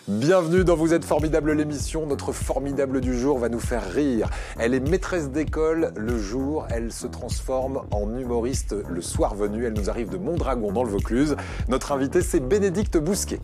Bienvenue dans Vous êtes formidable l'émission. Notre formidable du jour va nous faire rire. Elle est maîtresse d'école le jour, elle se transforme en humoriste le soir venu. Elle nous arrive de Mondragon dans le Vaucluse. Notre invitée, c'est Bénédicte Bousquet.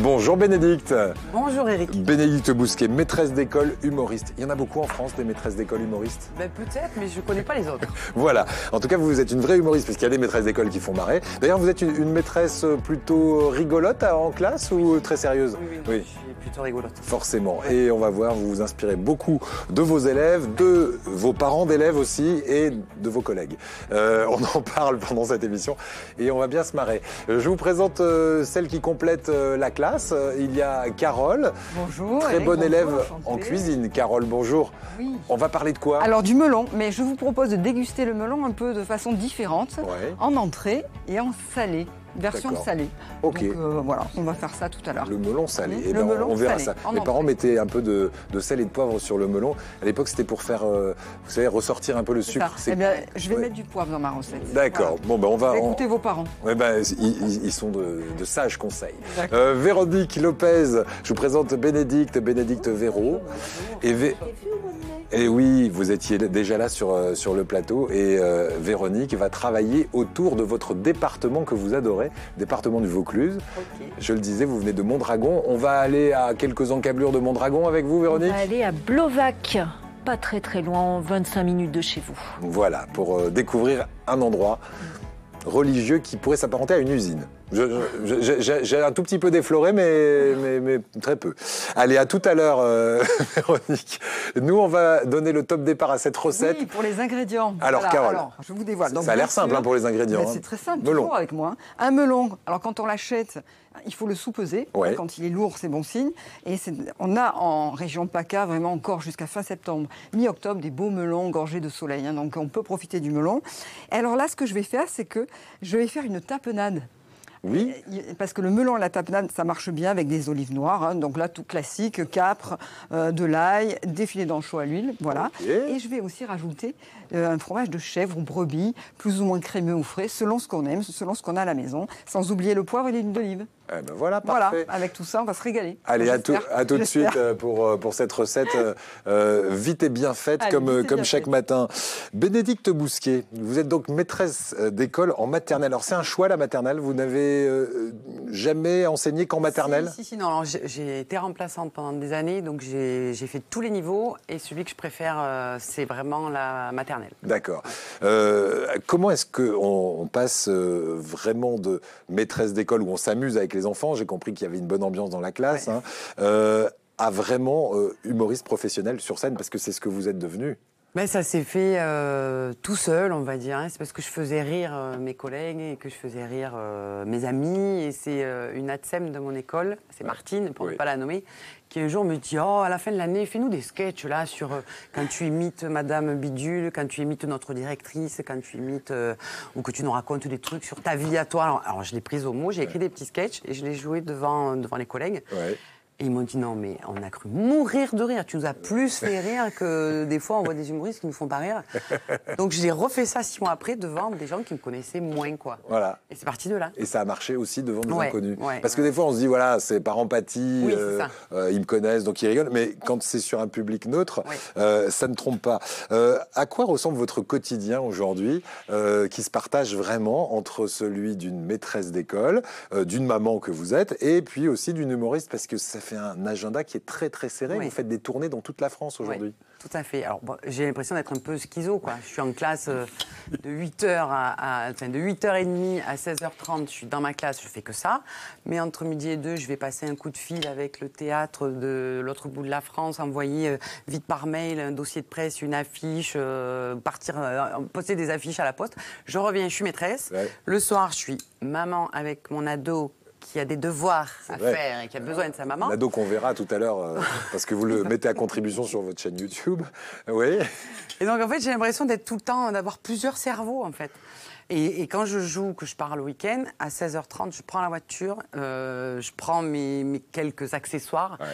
Bonjour Bénédicte. Bonjour Eric. Bénédicte Bousquet, maîtresse d'école humoriste. Il y en a beaucoup en France des maîtresses d'école humoristes? Peut-être, mais je ne connais pas les autres. Voilà. En tout cas, vous êtes une vraie humoriste parce qu'il y a des maîtresses d'école qui font marrer. D'ailleurs, vous êtes une maîtresse plutôt rigolote en classe ou très sérieuse? Oui. Je suis plutôt rigolote. Forcément. Et on va voir, vous vous inspirez beaucoup de vos élèves, de vos parents d'élèves aussi et de vos collègues. On en parle pendant cette émission et on va bien se marrer. Je vous présente celle qui complète la classe. Il y a Carole. Bonjour. Très Eric, bonne élève bonjour, en cuisine. Carole, bonjour. Oui. On va parler de quoi? Alors du melon, mais je vous propose de déguster le melon un peu de façon différente, Ouais. en entrée et en salé. Version D'accord. salée. Ok. Donc voilà, on va faire ça tout à l'heure. Le melon salé. Le Eh ben, melon on verra salé, ça. en Mes entrée. parents mettaient un peu de sel et de poivre sur le melon. À l'époque, c'était pour faire, vous savez, ressortir un peu le C'est sucre. ça. Eh bien, je vais Ouais. mettre du poivre dans ma recette. D'accord. Bon, ben on va. Écoutez vos parents. Ouais, ben, ils sont de sages conseils. D'accord. Véronique Lopez, je vous présente Bénédicte Véraud. Et oui, vous étiez déjà là sur le plateau et Véronique va travailler autour de votre département que vous adorez, département du Vaucluse. Ok. Je le disais, vous venez de Mondragon. On va aller à quelques encablures de Mondragon avec vous, On Véronique? va aller à Blovac, pas très très loin, 25 minutes de chez vous. Voilà, pour découvrir un endroit religieux qui pourrait s'apparenter à une usine. J'ai un tout petit peu défloré, mais très peu. Allez, à tout à l'heure, Véronique. Nous, on va donner le top départ à cette recette. Oui, pour les ingrédients. Alors, Carole. Alors, je vous dévoile. Donc, Ça a l'air bien simple sûr, hein, pour les ingrédients. ben, hein. c'est très simple, Melon. toujours avec moi. Un melon, alors quand on l'achète, il faut le sous-peser. Ouais. Quand il est lourd, c'est bon signe. Et on a en région PACA, vraiment encore jusqu'à fin septembre, mi-octobre, des beaux melons gorgés de soleil. Hein, donc on peut profiter du melon. Et alors là, ce que je vais faire, c'est que je vais faire une tapenade. Oui. Parce que le melon et la tapenade, ça marche bien avec des olives noires. Hein, donc là, tout classique, capre, de l'ail, des filets d'anchois à l'huile. Voilà. Ok. Et je vais aussi rajouter un fromage de chèvre ou brebis, plus ou moins crémeux ou frais, selon ce qu'on aime, selon ce qu'on a à la maison. Sans oublier le poivre et l'huile d'olive. Eh ben voilà, Voilà, parfait. avec tout ça, on va se régaler. Allez, à tout de J'espère. suite pour cette recette vite et bien faite, Allez, comme, vite et comme bien chaque faite. matin. Bénédicte Bousquet, vous êtes donc maîtresse d'école en maternelle. Alors, c'est un choix, la maternelle. Vous n'avez jamais enseigné qu'en maternelle? Si, non. Alors, j'ai été remplaçante pendant des années, donc j'ai fait tous les niveaux. Et celui que je préfère, c'est vraiment la maternelle. D'accord. Comment est-ce qu'on passe vraiment de maîtresse d'école où on s'amuse avec les enfants, j'ai compris qu'il y avait une bonne ambiance dans la classe, Ouais. hein, à vraiment humoriste professionnel sur scène, parce que c'est ce que vous êtes devenu? Mais ça s'est fait tout seul, on va dire. Hein. C'est parce que je faisais rire mes collègues et que je faisais rire mes amis. Et c'est une ATSEM de mon école, c'est Martine, pour Oui. ne pas la nommer, qui un jour me dit « Oh, à la fin de l'année, fais-nous des sketchs là sur quand tu imites Madame Bidule, quand tu imites notre directrice, quand tu imites ou que tu nous racontes des trucs sur ta vie à toi. » Alors je l'ai prise au mot, j'ai écrit des petits sketchs et je les jouais devant les collègues. Ouais. Et ils m'ont dit non, mais on a cru mourir de rire. Tu nous as plus fait rire que des fois on voit des humoristes qui nous font pas rire. Donc j'ai refait ça 6 mois après devant des gens qui me connaissaient moins, quoi. Voilà. Et c'est parti de là. Et ça a marché aussi devant des Ouais, inconnus. ouais, Parce que des fois, on se dit, voilà, c'est par empathie, Oui, c'est ça. ils me connaissent, donc ils rigolent. Mais quand c'est sur un public neutre, Ouais. ça ne trompe pas. À quoi ressemble votre quotidien aujourd'hui, qui se partage vraiment entre celui d'une maîtresse d'école, d'une maman que vous êtes, et puis aussi d'une humoriste, parce que ça fait un agenda qui est très, très serré. Ouais. Vous faites des tournées dans toute la France aujourd'hui. Ouais, tout à fait. Alors, bon, j'ai l'impression d'être un peu schizo, quoi. Je suis en classe de 8h de 8h30 à 16h30, je suis dans ma classe, je fais que ça. Mais entre midi et 2, je vais passer un coup de fil avec le théâtre de l'autre bout de la France, envoyer vite par mail un dossier de presse, une affiche, poster des affiches à la poste. Je reviens, je suis maîtresse. Ouais. Le soir, je suis maman avec mon ado qui a des devoirs à vrai. faire et qui a besoin de sa maman. L'ado qu'on verra tout à l'heure, parce que vous le mettez à contribution sur votre chaîne YouTube. Oui. Et donc, en fait, j'ai l'impression d'être tout le temps, d'avoir plusieurs cerveaux, en fait. Et quand je joue, que je pars le week-end, à 16h30, je prends la voiture, je prends mes quelques accessoires. Ouais.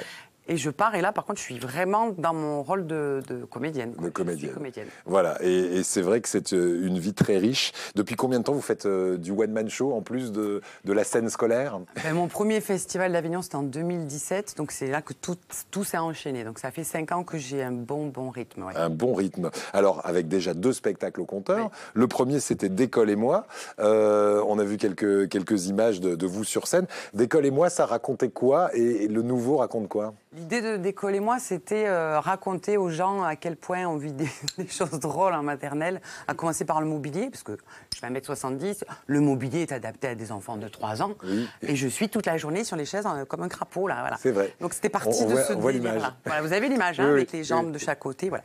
Et je pars, et là, par contre, je suis vraiment dans mon rôle de comédienne. De comédienne. Voilà, et c'est vrai que c'est une vie très riche. Depuis combien de temps vous faites du one-man show, en plus de la scène scolaire? Mon premier festival d'Avignon, c'était en 2017, donc c'est là que tout s'est enchaîné. Donc ça fait 5 ans que j'ai un bon rythme. Ouais. Un bon rythme. Alors, avec déjà 2 spectacles au compteur. Oui. Le premier, c'était D'école et moi. On a vu quelques images de vous sur scène. D'école et moi, ça racontait quoi? Et le nouveau raconte quoi? L'idée de D'école et moi, c'était raconter aux gens à quel point on vit des choses drôles en maternelle, à commencer par le mobilier, parce que je fais 1m70, le mobilier est adapté à des enfants de 3 ans, oui. Et je suis toute la journée sur les chaises comme un crapaud, là, voilà. C'est vrai. Donc c'était parti de ce délire-là. Voilà, vous avez l'image, hein, oui, avec les jambes de chaque côté, voilà.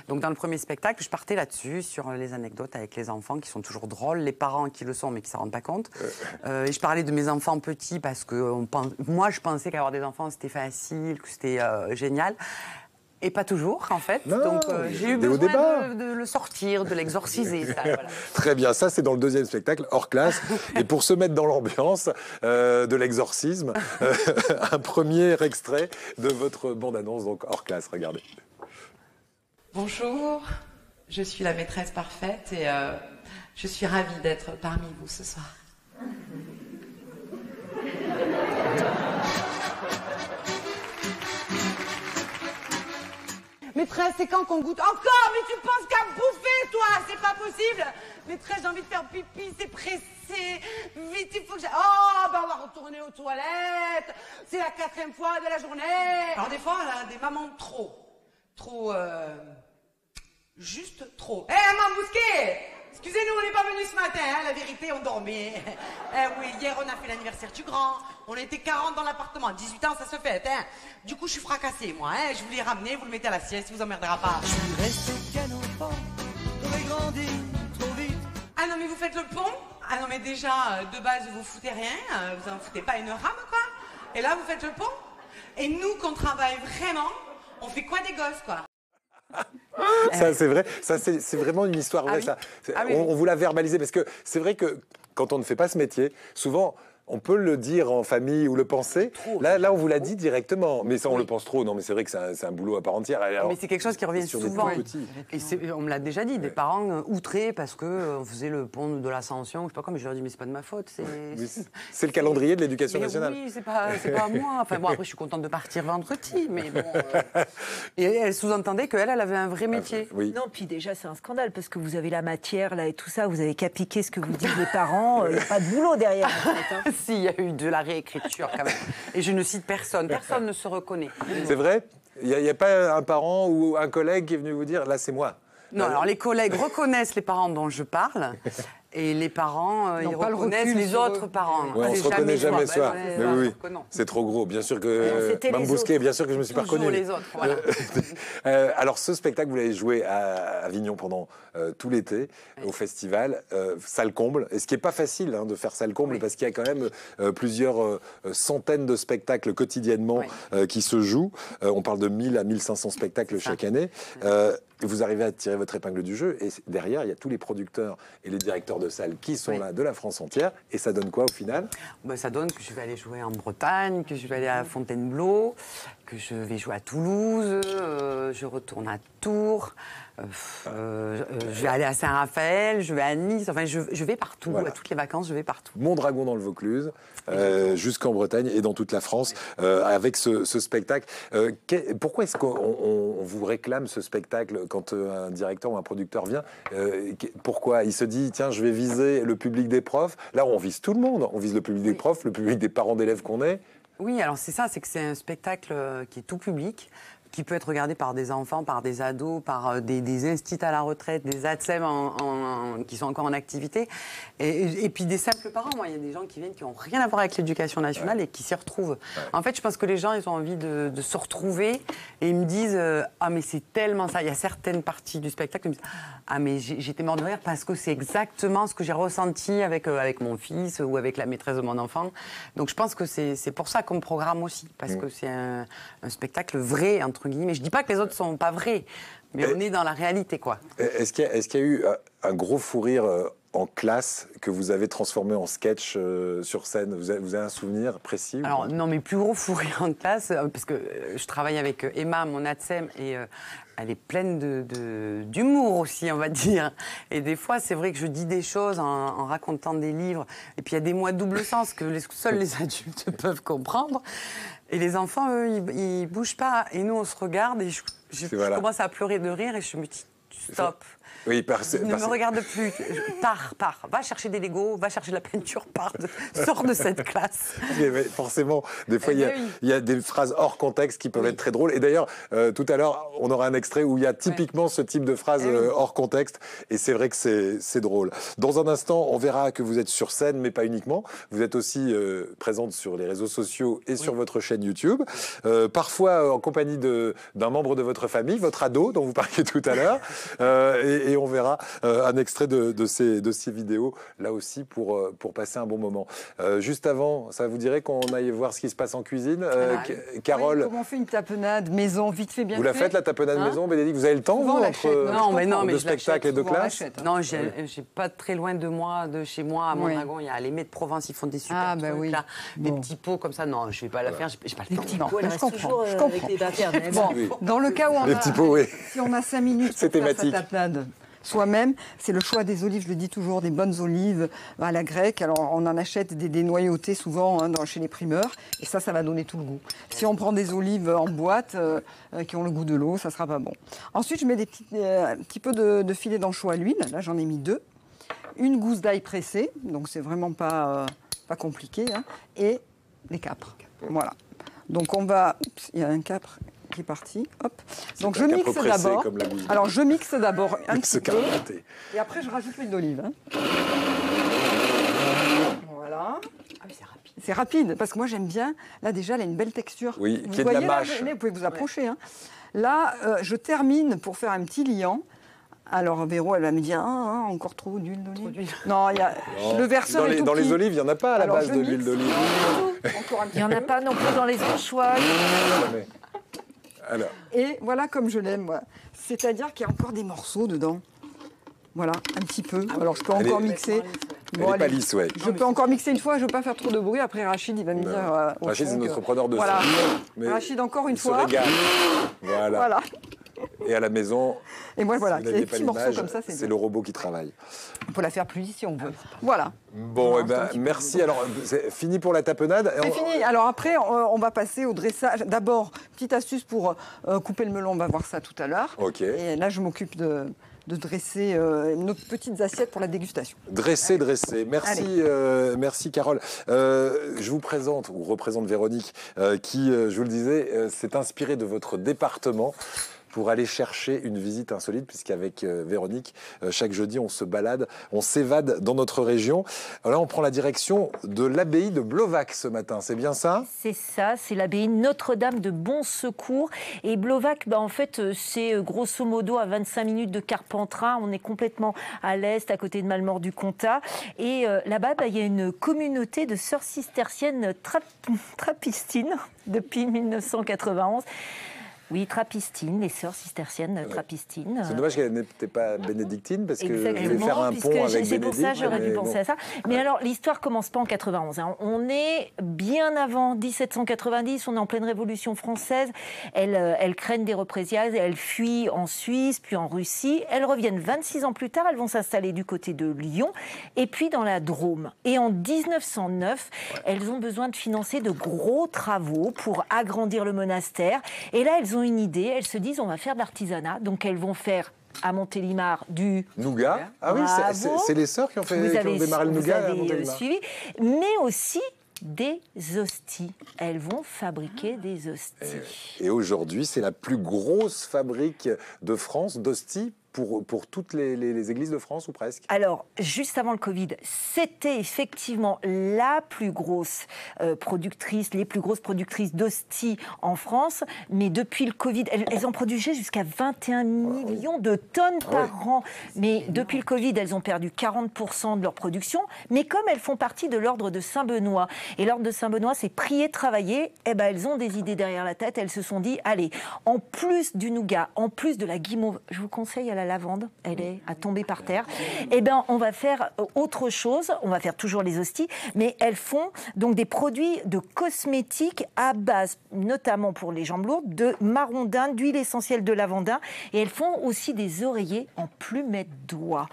Donc dans le premier spectacle, je partais là-dessus, sur les anecdotes avec les enfants qui sont toujours drôles, les parents qui le sont mais qui ne s'en rendent pas compte. Et je parlais de mes enfants petits parce que moi, je pensais qu'avoir des enfants, c'était facile, que c'était génial. Et pas toujours, en fait. Non, donc, j'ai eu besoin de le sortir, de l'exorciser. Ça, voilà. Très bien, ça, c'est dans le deuxième spectacle, hors classe. Et pour se mettre dans l'ambiance de l'exorcisme, un premier extrait de votre bande-annonce, donc hors classe, regardez. Bonjour, je suis la maîtresse parfaite et je suis ravie d'être parmi vous ce soir. Maîtresse, c'est quand qu'on goûte? Encore? Mais tu penses qu'à bouffer, toi? C'est pas possible. Maîtresse, j'ai envie de faire pipi, c'est pressé. Vite, il faut que oh, ben on va retourner aux toilettes. C'est la 4e fois de la journée. Alors des fois, on a des mamans trop, juste trop. Hé, maman Bousquet! Excusez-nous, on n'est pas venus ce matin, hein, la vérité, on dormait. Oui, hier, on a fait l'anniversaire du grand. On était 40 dans l'appartement. 18 ans, ça se fait, hein. Du coup, je suis fracassée, moi, hein. Je vous l'ai ramené, vous le mettez à la sieste, vous emmerdera pas. Je suis resté qu'un enfant, j'aurais grandi trop vite. Ah non, mais vous faites le pont? Ah non, mais déjà, de base, vous foutez rien. Vous en foutez pas une rame, quoi. Et là, vous faites le pont? Et nous, qu'on travaille vraiment, on fait quoi des gosses, quoi? Ça, c'est vrai. Ça, c'est vraiment une histoire vraie. Ah oui. Ça. On vous l'a verbalisé parce que c'est vrai que quand on ne fait pas ce métier, souvent, on peut le dire en famille ou le penser. Là, on vous l'a dit directement. Mais ça, on le pense trop. Non, mais c'est vrai que c'est un boulot à part entière. Alors, mais c'est quelque chose qui revient souvent. Et on me l'a déjà dit, des parents outrés parce qu'on faisait le pont de l'Ascension. Je sais pas quoi, mais je leur dis, mais c'est pas de ma faute. C'est le calendrier de l'éducation nationale. Oui, c'est pas à moi. Enfin bon, après, je suis contente de partir vendredi. Mais bon. Et elle sous-entendait qu'elle avait un vrai métier. Oui. Non, puis déjà, c'est un scandale parce que vous avez la matière là et tout ça. Vous avez qu'à piquer ce que vous disent les parents. Il n'y a pas de boulot derrière. En fait, hein. Si, il y a eu de la réécriture quand même. Et je ne cite personne. Personne ne se reconnaît. C'est vrai? Il n'y a pas un parent ou un collègue qui est venu vous dire, là, c'est moi? Non, alors les collègues reconnaissent les parents dont je parle. Et les parents, ils reconnaissent les autres parents. Ouais, on ne se reconnaît jamais soi. Mais oui, c'est trop gros. Bien sûr que Mme Bousquet, bien sûr que je ne me suis pas reconnu. Les autres, voilà. Alors, ce spectacle, vous l'avez joué à Avignon pendant tout l'été, au festival, salle comble. Et ce qui n'est pas facile de faire salle comble, parce qu'il y a quand même plusieurs centaines de spectacles quotidiennement qui se jouent. On parle de 1000 à 1500 spectacles chaque année. Vous arrivez à tirer votre épingle du jeu. Et derrière, il y a tous les producteurs et les directeurs de salles qui sont là de la France entière. Et ça donne quoi au final? Ça donne que je vais aller jouer en Bretagne, que je vais aller à Fontainebleau, que je vais jouer à Toulouse, je retourne à Tours, je vais aller à Saint-Raphaël, je vais à Nice, enfin je vais partout, à toutes les vacances, je vais partout. Mondragon dans le Vaucluse, jusqu'en Bretagne et dans toute la France, avec ce spectacle. Pourquoi est-ce qu'on vous réclame ce spectacle quand un directeur ou un producteur vient? Pourquoi? Il se dit, tiens, je vais viser le public des profs. Là, on vise tout le monde. On vise le public des profs, le public des parents d'élèves qu'on est. Oui, alors c'est ça, c'est que c'est un spectacle qui est tout public, qui peut être regardé par des enfants, par des ados, par des instituts à la retraite, des ATSEM qui sont encore en activité, et puis des simples parents. Moi, il y a des gens qui viennent qui n'ont rien à voir avec l'éducation nationale et qui s'y retrouvent. En fait, je pense que les gens, ils ont envie de se retrouver et ils me disent « Ah, mais c'est tellement ça ». Il y a certaines parties du spectacle qui me disent « Ah, mais j'étais mort de rire parce que c'est exactement ce que j'ai ressenti avec mon fils ou avec la maîtresse de mon enfant ». Donc, je pense que c'est pour ça qu'on me programme aussi, parce que c'est un spectacle vrai, entre entre guillemets. Je dis pas que les autres sont pas vrais, mais on est dans la réalité, quoi. Est-ce qu'il y a eu un gros fou rire en classe que vous avez transformé en sketch sur scène? Vous avez un souvenir précis? Alors non, mais plus gros fou rire en classe, parce que je travaille avec Emma, mon ATSEM, et elle est pleine d'humour aussi, on va dire. Et des fois, c'est vrai que je dis des choses en racontant des livres, et puis il y a des mots à double sens que seuls les adultes peuvent comprendre. Et les enfants, eux, ils bougent pas. Et nous, on se regarde, et je commence à pleurer de rire, et je me dis, stop. Oui, ne me regarde plus. Pars. Va chercher des Legos, va chercher de la peinture, sors de cette classe. Mais forcément, des fois, il y a des phrases hors contexte qui peuvent être très drôles. Et d'ailleurs, tout à l'heure, on aura un extrait où il y a typiquement ce type de phrase hors contexte. Et c'est vrai que c'est drôle. Dans un instant, on verra que vous êtes sur scène, mais pas uniquement. Vous êtes aussi présente sur les réseaux sociaux et sur votre chaîne YouTube. Parfois en compagnie d'un membre de votre famille, votre ado, dont vous parliez tout à l'heure. Et on verra un extrait de ces vidéos, là aussi, pour passer un bon moment. Juste avant, ça vous dirait qu'on aille voir ce qui se passe en cuisine? Carole, comment on fait une tapenade maison, vite fait, bien fait? Vous la faites, la tapenade maison, Bénédicte? Vous avez le temps, vous, entre deux spectacles et deux classes? Non, j'ai pas très loin de chez moi, à Mondragon, il y a les mets de Provence, ils font des super trucs, là. Des petits pots comme ça, non, je vais pas la faire, j'ai pas le temps. Les petits pots, je comprends. Avec les batters. Dans le cas où si on a 5 minutes pour faire sa tapenade soi-même, c'est le choix des olives, je le dis toujours, des bonnes olives à la grecque. Alors on en achète des noyautées souvent chez les primeurs, et ça va donner tout le goût. Si on prend des olives en boîte qui ont le goût de l'eau, ça sera pas bon. Ensuite, je mets un petit peu de filet d'anchois à l'huile, là j'en ai mis 2, une gousse d'ail pressée, donc c'est vraiment pas compliqué, et des capres. Voilà. Donc on va... il y a un capre qui est parti. Hop. Donc je mixe d'abord. Alors je mixe d'abord un petit peu. Et après je rajoute l'huile d'olive. Voilà. Ah oui, c'est rapide. C'est rapide parce que moi j'aime bien. Là déjà, elle a une belle texture. Oui, vous qui est voyez, de la mâche. Là, vous pouvez vous approcher. Là, je termine pour faire un petit liant. Alors Véro, elle va me dire encore trop d'huile d'olive. Non, le verseur est tout dans petit. les olives, il n'y en a pas à la base de l'huile d'olive. Il n'y en a pas non plus dans les anchois. Alors. Et voilà comme je l'aime, moi. C'est-à-dire qu'il y a encore des morceaux dedans. Voilà, un petit peu. Alors je peux encore mixer. Elle est pas lisse, ouais. Je peux encore mixer une fois, je ne veux pas faire trop de bruit. Après Rachid, il va me dire... Rachid, c'est notre preneur de son. Voilà. Rachid, encore une fois. Se régale. Voilà. Et à la maison, et moi, voilà, si il y a des petits morceaux comme ça. C'est le robot qui travaille. On peut la faire plus si on veut. Voilà. Bon, merci. Alors, c'est fini pour la tapenade. C'est fini. Alors après, on va passer au dressage. D'abord, petite astuce pour couper le melon. On va voir ça tout à l'heure. Ok. Et là, je m'occupe de dresser nos petites assiettes pour la dégustation. Dresser. Merci Carole. Je vous présente, ou représente Véronique, qui, je vous le disais, s'est inspirée de votre département pour aller chercher une visite insolite, puisqu'avec Véronique, chaque jeudi, on se balade, on s'évade dans notre région. Alors là, on prend la direction de l'abbaye de Blovac ce matin, c'est bien ça? C'est ça, c'est l'abbaye Notre-Dame de Bon Secours. Et Blovac, en fait, c'est grosso modo à 25 minutes de Carpentras. On est complètement à l'est, à côté de Malmort-du-Comtat. Et là-bas, il y a une communauté de sœurs cisterciennes trappistines depuis 1991. Oui, trappistines, les sœurs cisterciennes trappistines. C'est dommage qu'elle n'était pas bénédictine, parce que exactement, je voulais faire un pont avec Bénédicte. C'est pour ça que j'aurais dû penser à ça. Mais alors, l'histoire commence pas en 91. On est bien avant 1790, on est en pleine Révolution française. Elles craignent des représailles, elles fuient en Suisse, puis en Russie. Elles reviennent 26 ans plus tard, elles vont s'installer du côté de Lyon, et puis dans la Drôme. Et en 1909, elles ont besoin de financer de gros travaux pour agrandir le monastère. Et là, elles ont une idée, elles se disent on va faire de l'artisanat, donc elles vont faire à Montélimar du nougat. Ah oui, c'est les sœurs qui ont démarré le nougat à Montélimar. Suivi, mais aussi des hosties. Elles vont fabriquer des hosties. Et aujourd'hui, c'est la plus grosse fabrique de France d'hosties pour toutes les églises de France ou presque? Alors, juste avant le Covid, c'était effectivement la plus grosse productrice, les plus grosses productrices d'hosties en France. Mais depuis le Covid, elles en produisaient jusqu'à 21 millions de tonnes par an. Mais depuis le Covid, elles ont perdu 40% de leur production. Mais comme elles font partie de l'ordre de Saint-Benoît, et l'ordre de Saint-Benoît, c'est prier, travailler, eh ben, elles ont des idées derrière la tête. Elles se sont dit, allez, en plus du nougat, en plus de la guimauve, je vous conseille à la lavande, elle est à tomber par terre, eh ben, on va faire autre chose, on va faire toujours les hosties, mais elles font donc des produits de cosmétiques à base, notamment pour les jambes lourdes, de marron d'Inde, d'huile essentielle de lavandin, et elles font aussi des oreillers en plumettes d'oie.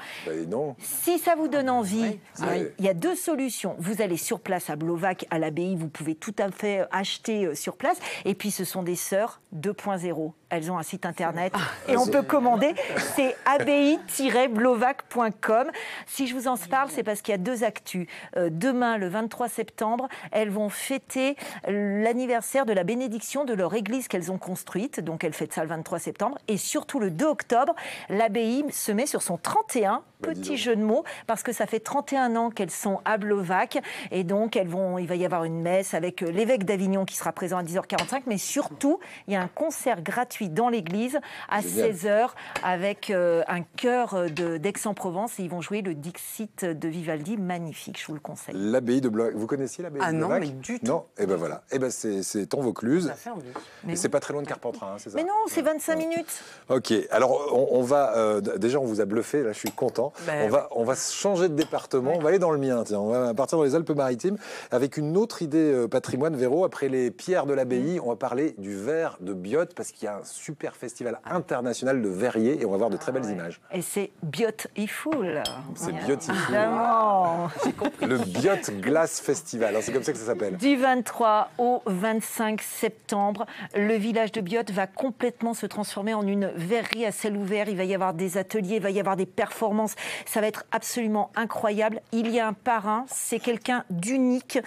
Non. Si ça vous donne envie, il y a deux solutions. Vous allez sur place à Blovac, à l'abbaye, vous pouvez tout à fait acheter sur place, et puis ce sont des sœurs 2.0. Elles ont un site internet et on peut commander. C'est abbaye-blovac.com. Si je vous en parle, c'est parce qu'il y a deux actus. Demain, le 23 septembre, elles vont fêter l'anniversaire de la bénédiction de leur église qu'elles ont construite. Donc, elles fêtent ça le 23 septembre. Et surtout, le 2 octobre, l'abbaye se met sur son 31. Petit jeu de mots, parce que ça fait 31 ans qu'elles sont à Blovac. Et donc, il va y avoir une messe avec l'évêque d'Avignon qui sera présent à 10h45. Mais surtout, il y a un concert gratuit dans l'église à 16h avec un chœur d'Aix-en-Provence. Et ils vont jouer le Dixit de Vivaldi, magnifique, je vous le conseille. L'abbaye de Blovac. Vous connaissiez l'abbaye de Blovac? Ah non, mais du tout. Non, et ben voilà. Et ben c'est en Vaucluse. Ça fait envie. Et c'est pas très loin de Carpentras, hein, c'est ça? Mais non, c'est 25 minutes. Ok, alors on va... déjà, on vous a bluffé, là je suis content. On va changer de département, on va aller dans le mien. Tiens, on va partir dans les Alpes-Maritimes avec une autre idée patrimoine. Véro, après les pierres de l'abbaye, on va parler du verre de Biot, parce qu'il y a un super festival international de verriers et on va voir de très belles images. Et c'est Beautiful. C'est Beautiful. Évidemment. Le Biot Glass Festival, alors c'est comme ça que ça s'appelle. Du 23 au 25 septembre, le village de Biot va complètement se transformer en une verrerie à ciel ouvert. Il va y avoir des ateliers, il va y avoir des performances. Ça va être absolument incroyable. Il y a un parrain, c'est quelqu'un d'unique,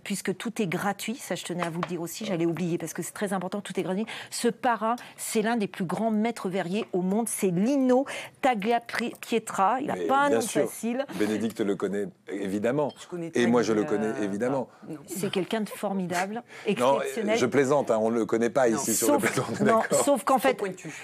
puisque tout est gratuit. Ça, je tenais à vous le dire aussi, j'allais oublier parce que c'est très important, tout est gratuit. Ce parrain, c'est l'un des plus grands maîtres verriers au monde. C'est Lino Tagliapietra. Il n'a pas un nom facile. Bénédicte le connaît évidemment. Et moi, je le connais évidemment. C'est quelqu'un de formidable, exceptionnel. Non, je plaisante, hein, on ne le connaît pas ici sur le plateau. Sauf qu'en fait,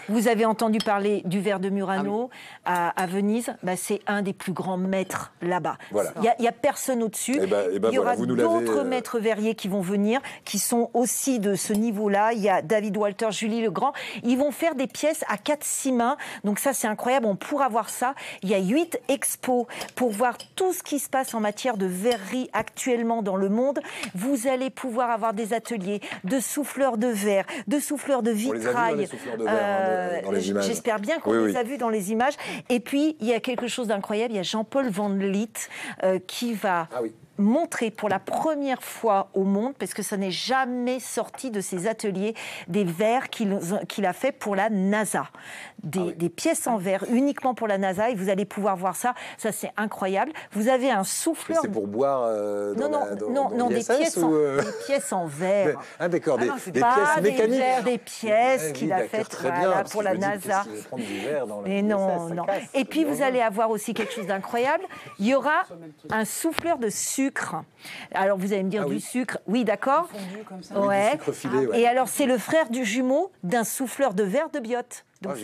vous avez entendu parler du verre de Murano à Venise. Bah, c'est un des plus grands maîtres là-bas. Voilà. Il n'y a personne au-dessus. Il y aura d'autres maîtres verriers qui vont venir, qui sont aussi de ce niveau-là. Il y a David Walter, Julie Legrand. Ils vont faire des pièces à 4-6 mains. Donc ça, c'est incroyable. On pourra voir ça. Il y a 8 expos pour voir tout ce qui se passe en matière de verrerie actuellement dans le monde. Vous allez pouvoir avoir des ateliers de souffleurs de verre, de souffleurs de vitrail. On les a vus, les souffleurs de verre, dans les images. J'espère bien qu'on les a vus dans les images. Et puis, il y a quelque chose d'incroyable. Il y a Jean-Paul Van Liet qui va montrer pour la première fois au monde, parce que ça n'est jamais sorti de ses ateliers, des verres qu'il a fait pour la NASA. Des pièces en verre uniquement pour la NASA, et vous allez pouvoir voir ça. Ça, c'est incroyable. Vous avez un souffleur... C'est pour boire Non, des pièces en verre. D'accord, des pièces mécaniques. Des pièces qu'il a faites pour la NASA. Mais non. Et puis, vous allez avoir aussi quelque chose d'incroyable. Il y aura un souffleur de sucre. Alors, vous allez me dire du sucre. Oui, d'accord. Du sucre filé, Et alors, c'est le frère du jumeau d'un souffleur de verre de Biot. Donc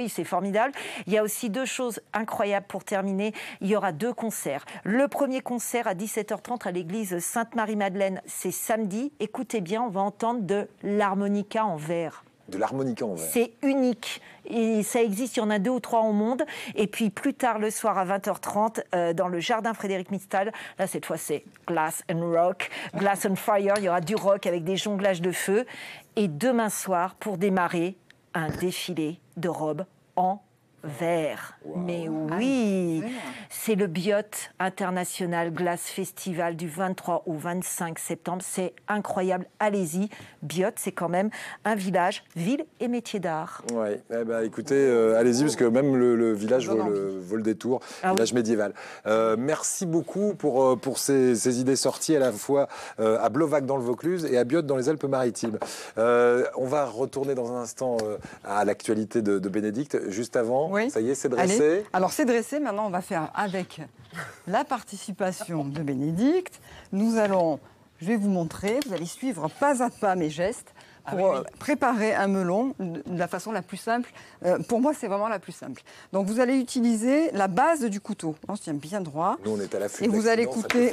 c'est formidable. Il y a aussi 2 choses incroyables pour terminer. Il y aura 2 concerts. Le premier concert à 17h30 à l'église Sainte-Marie-Madeleine, c'est samedi. Écoutez bien, on va entendre de l'harmonica en verre. De l'harmonica en verre. C'est unique. Et ça existe, il y en a 2 ou 3 au monde. Et puis plus tard le soir à 20h30, dans le jardin Frédéric Mistal, là cette fois c'est Glass and Rock, Glass and Fire, il y aura du rock avec des jonglages de feu. Et demain soir, pour démarrer, un défilé de robes en vert. Mais oui, c'est le Biot International Glass Festival du 23 au 25 septembre. C'est incroyable, allez-y. Biot, c'est quand même un village, ville et métier d'art. Oui, eh ben, écoutez, allez-y, parce que même le village vaut le détour, village médiéval. Merci beaucoup pour ces idées sorties à la fois à Blovac dans le Vaucluse et à Biot dans les Alpes-Maritimes. On va retourner dans un instant à l'actualité de Bénédicte. Juste avant, ça y est, c'est dressé. Allez. Alors c'est dressé, maintenant on va faire avec la participation de Bénédicte. Je vais vous montrer, vous allez suivre pas à pas mes gestes pour préparer un melon de la façon la plus simple. Pour moi, c'est vraiment la plus simple. Donc vous allez utiliser la base du couteau. On se tient bien droit. Nous, on est à l'affût. Et vous allez couper.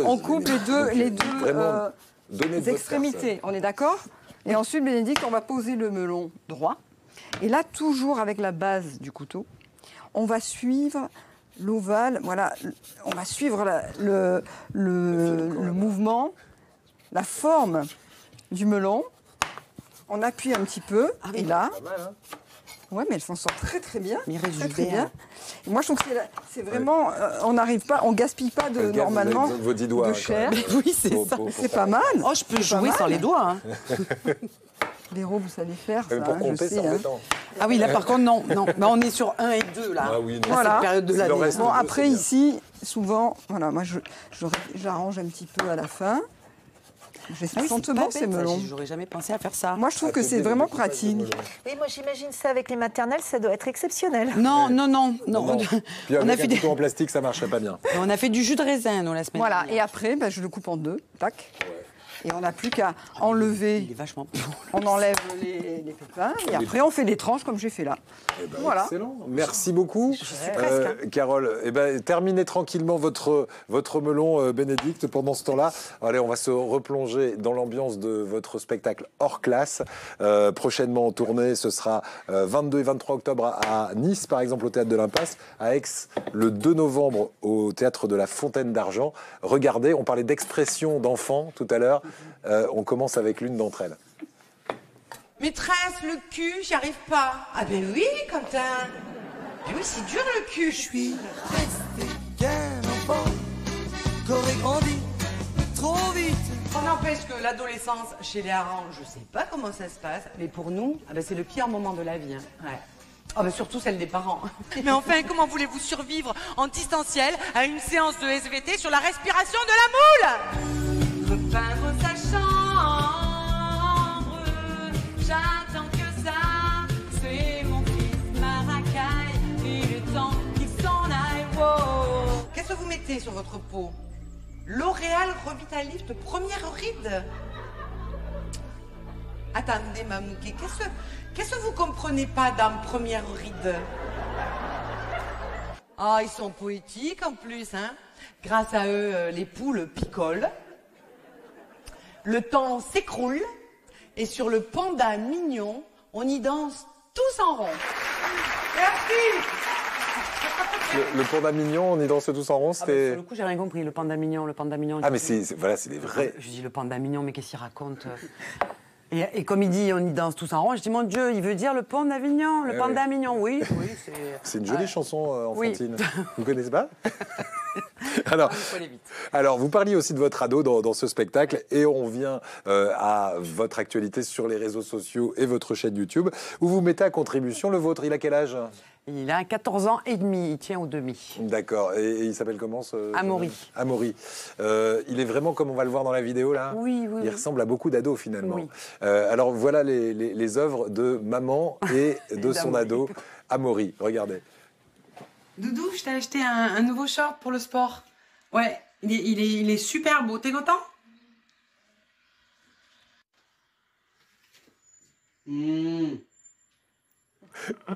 On coupe les deux extrémités. On est d'accord? Et ensuite, Bénédicte, on va poser le melon droit. Et là, toujours avec la base du couteau, on va suivre l'ovale. Voilà, on va suivre le mouvement, la forme du melon. On appuie un petit peu. Et là, ouais, mais elle s'en sort très très bien. Très bien. Et moi, je trouve que c'est vraiment, on n'arrive pas, on gaspille pas normalement vos 10 doigts, de chair. Oui, c'est ça. C'est pas mal. Oh, je peux jouer sans les doigts. Véro, vous savez faire ça, pour compter, je sais. Ah oui, là par contre, non. Mais on est sur 1 et 2, là. Ah oui, non. Voilà. Cette période de l'année. Bon, après, ici, souvent, voilà, moi, j'arrange un petit peu à la fin. J'ai 60 bon, ces melons. J'aurais jamais pensé à faire ça. Moi, je trouve que c'est vraiment pratique. Oui, moi j'imagine ça avec les maternelles, ça doit être exceptionnel. Non. Puis avec un couteau en plastique, ça marcherait pas bien. On a fait du jus de raisin, nous, la semaine Voilà, dernière. et après, je le coupe en deux. Tac. Et on n'a plus qu'à enlever. Il est vachement plus long. On enlève les pépins et après on fait les tranches comme j'ai fait là. Voilà. Excellent. Merci beaucoup. Je suis presque. Carole, terminez tranquillement votre melon, Bénédicte, pendant ce temps-là. Allez, on va se replonger dans l'ambiance de votre spectacle hors classe. Prochainement en tournée, ce sera 22 et 23 octobre à Nice, par exemple, au Théâtre de l'Impasse, à Aix, le 2 novembre au Théâtre de la Fontaine d'Argent. Regardez, on parlait d'expression d'enfant tout à l'heure. On commence avec l'une d'entre elles. Maîtresse, le cul, j'y arrive pas. Ah ben oui, Quentin. Mais oui, c'est dur le cul. Je suis resté qu'un enfant qu'aurait grandi trop vite. On n'empêche que l'adolescence chez les harengs, je sais pas comment ça se passe, mais pour nous, c'est le pire moment de la vie. Ouais. Ah ben surtout celle des parents. Mais enfin, comment voulez-vous survivre en distanciel à une séance de SVT sur la respiration de la moule? Repeindre sa chambre, j'attends que ça. C'est mon fils Maracaille, il est temps qu'il s'en aille. Wow. Qu'est-ce que vous mettez sur votre peau? L'Oréal Revitalift première ride. Attendez, Mamouké, qu'est-ce que vous comprenez pas dans première ride? Ah, ils sont poétiques en plus, hein. Grâce à eux, les poules picolent. Le temps s'écroule. Et sur le panda mignon, on y danse tous en rond. Merci. Le panda mignon, on y danse tous en rond, c'était... Sur le coup, j'ai rien compris. Le panda mignon. Ah, mais c'est des vrais... Je dis le panda mignon, mais qu'est-ce qu'il raconte? Et comme il dit, on y danse tous en rond, je dis, mon Dieu, il veut dire le panda mignon, le panda mignon. Oui, c'est... C'est une jolie chanson enfantine. Oui. Vous connaissez pas? Alors, vous parliez aussi de votre ado dans ce spectacle et on vient à votre actualité sur les réseaux sociaux et votre chaîne YouTube où vous mettez à contribution le vôtre. Il a quel âge? Il a 14 ans et demi, il tient au demi. D'accord. Et il s'appelle comment ce Amaury. Amaury. Il est vraiment comme on va le voir dans la vidéo là. Oui. Il ressemble à beaucoup d'ados finalement. Oui. Alors voilà les œuvres de maman et de son ado Amaury. Regardez. Doudou, je t'ai acheté un nouveau short pour le sport. Ouais, il est super beau. T'es content?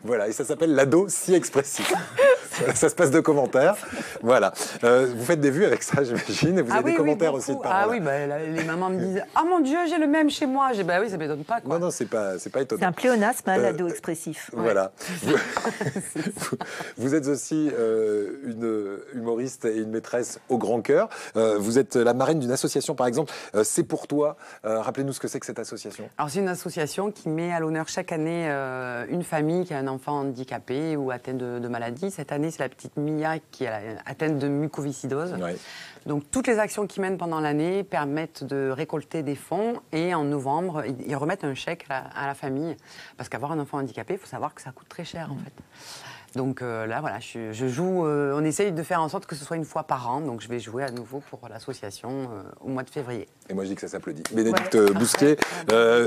Voilà, et ça s'appelle l'ado si expressif. Ça se passe de commentaires. Voilà. Vous faites des vues avec ça, j'imagine, et vous avez des commentaires aussi de parents. Ah oui, les mamans me disent « Ah mon Dieu, j'ai le même chez moi ». J'ai dit « Bah oui, ça ne m'étonne pas, quoi ». Non, c'est pas étonnant. C'est un pléonasme, l'ado expressif. Voilà. Vous êtes aussi une humoriste et une maîtresse au grand cœur. Vous êtes la marraine d'une association, par exemple, C'est pour toi. Rappelez-nous ce que c'est que cette association. Alors, c'est une association qui met à l'honneur chaque année une famille famille qui a un enfant handicapé ou atteint de maladie. Cette année, c'est la petite Mia qui est atteinte de mucoviscidose. Ouais. Donc, toutes les actions qu'ils mènent pendant l'année permettent de récolter des fonds. Et en novembre, ils remettent un chèque à la famille. Parce qu'avoir un enfant handicapé, il faut savoir que ça coûte très cher, en fait. Donc là, voilà, je joue. On essaye de faire en sorte que ce soit une fois par an. Donc je vais jouer à nouveau pour l'association au mois de février. Et moi, je dis que ça s'applaudit. Bénédicte Bousquet,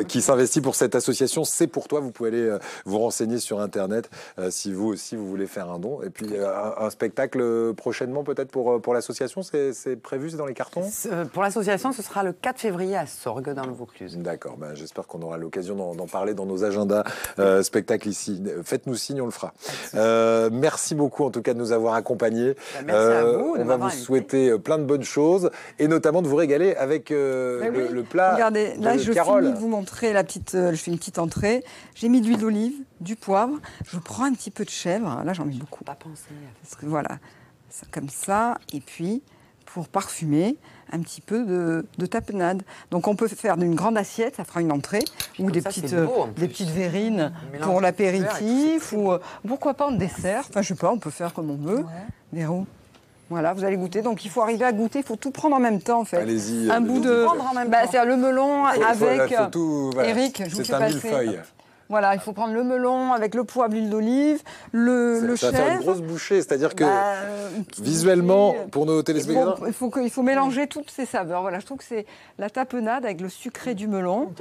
qui s'investit pour cette association, c'est pour toi. Vous pouvez aller vous renseigner sur Internet si vous aussi vous voulez faire un don. Et puis un spectacle prochainement peut-être pour l'association, c'est prévu, c'est dans les cartons? Pour l'association, ce sera le 4 février à Sorgues, dans le Vaucluse. D'accord, ben, j'espère qu'on aura l'occasion d'en parler dans nos agendas spectacles ici. Faites-nous signe, on le fera. Merci beaucoup en tout cas de nous avoir accompagnés. Merci à vous. On va vous souhaiter plein de bonnes choses et notamment de vous régaler avec le plat. Regardez, là de je Carole. finis de vous montrer la petite. Je fais une petite entrée. J'ai mis de l'huile d'olive, du poivre. Je prends un petit peu de chèvre. Là j'en mets beaucoup. Pas pensé. Parce que voilà, ça, comme ça. Et puis pour parfumer, un petit peu de tapenade. Donc on peut faire d'une grande assiette, ça fera une entrée, ou Comme des ça, petites, c'est beau, en plus. des petites verrines mélange pour de l'apéritif, couleurs ou pourquoi pas en dessert. Enfin, je sais pas, on peut faire comme on veut. Véro. Voilà, vous allez goûter. Donc il faut arriver à goûter, il faut tout prendre en même temps en fait. Allez-y. Un bout de. prendre en même Bah, temps. c'est le melon avec faut tout, voilà. Eric. Je vous C'est fais un passer. millefeuille. Voilà, il faut prendre le melon avec le poivre, l'huile d'olive, le Ça va faire une chèvre. grosse bouchée, c'est-à-dire que Bah, une petite visuellement, bouchée. pour nos téléspectateurs, Il faut mélanger toutes ces saveurs. Voilà, je trouve que c'est la tapenade avec le sucré du melon,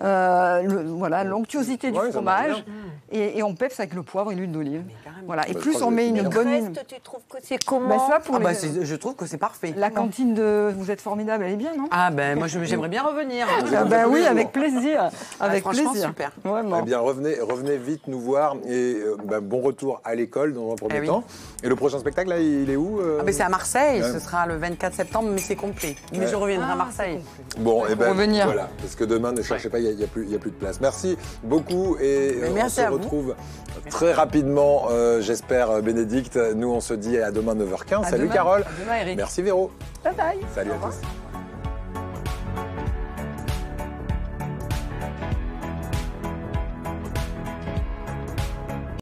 voilà, l'onctuosité du Ouais, ça marche fromage, et on peps avec le poivre et l'huile d'olive. Voilà, et Bah, je plus crois on que met c'est une bien. bonne. Reste, tu trouves que c'est comment Bah, ça, pour Ah bah, les- je trouve que c'est parfait. La cantine de Vous êtes formidable, elle est bien, non? Ah ben moi j'aimerais bien revenir. Ah bah oui, avec plaisir. Avec franchement, plaisir. super. Vraiment. eh bien, revenez vite nous voir et bon retour à l'école dans un premier oui. temps. Et le prochain spectacle, là, il est où Ah ben c'est à Marseille, Ouais. ce sera le 24 septembre, mais c'est complet. Mais Ouais. je reviendrai à Marseille. Bon, et ben revenir. voilà, parce que demain, ne cherchez pas, il y a plus de place. Merci beaucoup et Mais merci on à se vous. retrouve très rapidement, j'espère, Bénédicte. Nous, on se dit à demain 9h15. À Salut demain. Carole. À demain, Eric. Merci Véro. Bye bye. Salut à tous.